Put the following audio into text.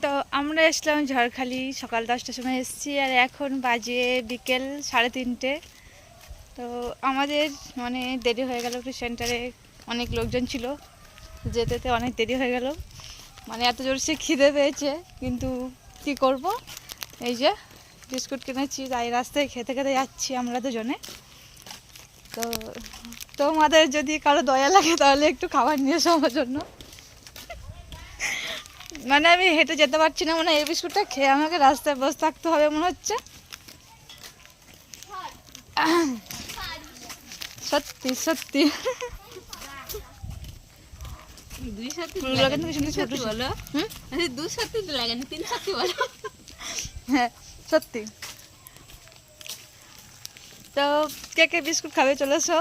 তো আমরা এসলাম ঝড়খালি, সকাল 10টার সময় এসেছি আর এখন বাজে বিকেল 3:30। তো আমাদের মানে দেরি হয়ে গেল, সেন্টারে অনেক লোকজন ছিল, যেতে অনেক দেরি হয়ে গেল। মানে এত জোরসে খিদে পেয়েছে, কিন্তু কি করব, এই যে বিস্কুট কিনেছি, তাই রাস্তায় খেতে খেতে যাচ্ছি আমরা দুজনে। তো তোমাদের যদি কারো দয়া লাগে তাহলে একটু খাবার নিয়ে এসো আমার জন্য। মানে আমি হেঁটে যেতে পারছি না, মানে এই বিস্কুটটা খেয়ে আমাকে রাস্তায় বসে থাকতে হবে মনে হচ্ছে। সত্যি সত্যি হ্যাঁ সত্যি। তো কে কে বিস্কুট খাবে চলে এসো।